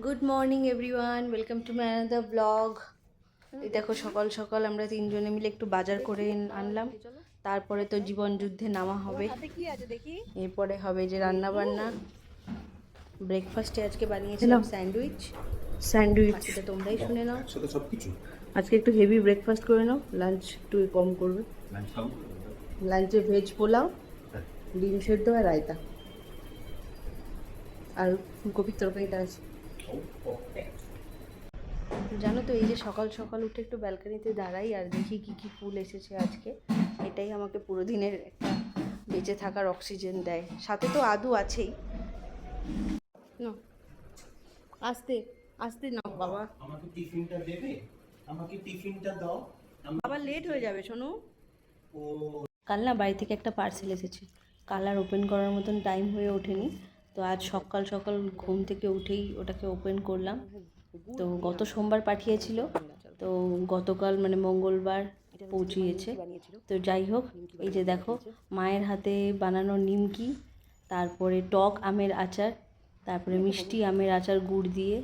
Good morning everyone, welcome to my another blog. এই দেখো সকাল সকাল আমরা তিনজনে মিলে একটু বাজার করে আনলাম। তারপরে তো জীবন যুদ্ধে নামা হবে। এরপরে হবে যে রান্না বান্না। ব্রেকফাস্টে আজকে বানিয়েছিলাম স্যান্ডউইচ। বাকিটা তোমরাই শুনে নাও। আজকে একটু হেভি ব্রেকফাস্ট করে নাও, লাঞ্চ একটু কম করবে। লাঞ্চে ভেজ পোলাও, ডিম সেদ্ধ আর রায়তা, আর ফুলকপির তরকারিটা আছে। জানো তো, এই যে সকাল সকাল উঠে একটু ব্যালকানিতে দাঁড়াই আর দেখি কি কি ফুল এসেছে আজকে, এটাই আমাকে পুরো দিনের একটা বেঁচে থাকার অক্সিজেন দেয়। সাথে তো আদু আছেই। না, আস্তে আস্তে নাও বাবা, আমাকে টিফিনটা দেবে, আমাকে টিফিনটা দাও। বাবা লেট হয়ে যাবে শোনো। ও কাল না বাড়ি থেকে একটা পার্সেল এসেছে, কাল আর ওপেন করার মতন টাইম হয়ে ওঠেনি। তো আজ সকাল সকাল ঘুম থেকে উঠেই ওটাকে ওপেন করলাম। তো গত সোমবার পাঠিয়েছিল, তো গতকাল মানে মঙ্গলবার পৌঁছিয়েছে। তো যাই হোক, এই যে দেখো মায়ের হাতে বানানো নিমকি, তারপরে টক আমের আচার, তারপরে মিষ্টি আমের আচার গুড় দিয়ে।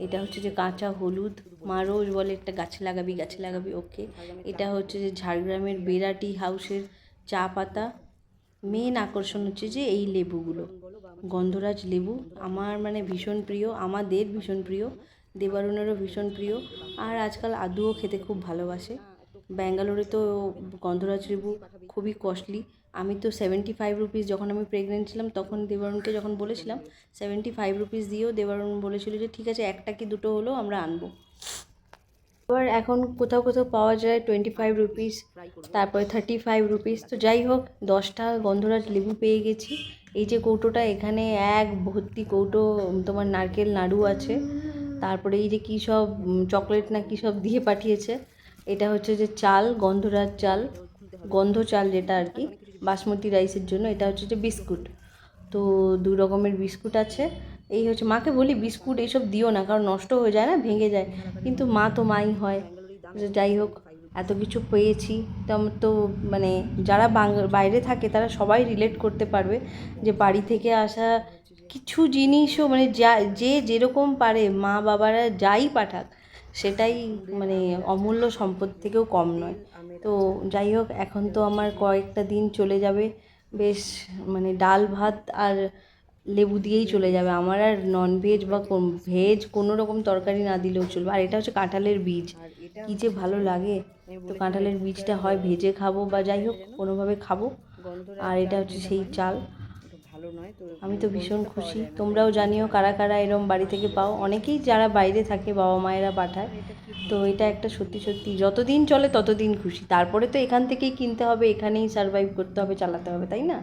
এটা হচ্ছে যে কাঁচা হলুদ, মা রোজ বলে একটা গাছে লাগাবি গাছে লাগাবি, ওকে। এটা হচ্ছে যে ঝাড়গ্রামের বেরাটি হাউসের চা পাতা। মেন আকর্ষণ হচ্ছে যে এই লেবুগুলো, গন্ধরাজ লেবু। আমার মানে ভীষণ প্রিয়, আমাদের ভীষণ প্রিয়, দেবারুণেরও ভীষণ প্রিয়। আর আজকাল আদুও খেতে খুব ভালোবাসে। ব্যাঙ্গালোরে তো গন্ধরাজ লেবু খুবই কস্টলি। আমি তো 75 রুপিস, যখন আমি প্রেগনেন্ট ছিলাম তখন দেবারুণকে যখন বলেছিলাম 75 রুপিস দিয়েও দেবারুণ বলেছিল যে ঠিক আছে, একটা কি দুটো হলেও আমরা আনবো। আবার এখন কোথাও কোথাও পাওয়া যায় 25 রুপিস, তারপরে 35 রুপিস। তো যাই হোক, 10টা গন্ধরাজ লেবু পেয়ে গেছি। এই যে কৌটোটা, এখানে এক ভর্তি কৌটো তোমার নারকেল নাড়ু আছে। তারপরে এই যে কী সব চকলেট না কী সব দিয়ে পাঠিয়েছে। এটা হচ্ছে যে চাল, গন্ধরাজ চাল, গন্ধ চাল যেটা আর কি বাসমতি রাইসের জন্য। এটা হচ্ছে যে বিস্কুট। তো দু রকমের বিস্কুট আছে। এই হচ্ছে, মাকে বলি বিস্কুট এইসব দিও না, কারণ নষ্ট হয়ে যায় না, ভেঙে যায়, কিন্তু মা তো মাই হয়। যাই হোক, এত কিছু পেয়েছি। তো আমার তো মানে যারা বাইরে থাকে তারা সবাই রিলেট করতে পারবে যে বাড়ি থেকে আসা কিছু জিনিসও মানে যে যেরকম পারে, মা বাবারা যাই পাঠাক সেটাই মানে অমূল্য সম্পদ থেকেও কম নয়। তো যাই হোক, এখন তো আমার কয়েকটা দিন চলে যাবে বেশ, মানে ডাল ভাত আর লেবু দিয়েই চলে যাবে আমার। আর ননভেজ বা ভেজ কোনো রকম তরকারি না দিলেও চলবে। আর এটা হচ্ছে কাঁঠালের বীজ, কী যে ভালো লাগে। তো কাঁঠালের বীজটা হয় ভেজে খাবো বা যাই হোক কোনোভাবে খাবো। আর এটা হচ্ছে সেই চাল। আমি তো ভীষণ খুশি। তোমরাও জানিও কারা কারা এরম বাড়ি থেকে পাও। অনেকেই যারা বাইরে থাকে বাবা মায়েরা পাঠায়। তো এটা একটা সত্যি সত্যি যতদিন চলে ততদিন খুশি। তারপরে তো এখান থেকেই কিনতে হবে, এখানেই সারভাইভ করতে হবে, চালাতে হবে, তাই না?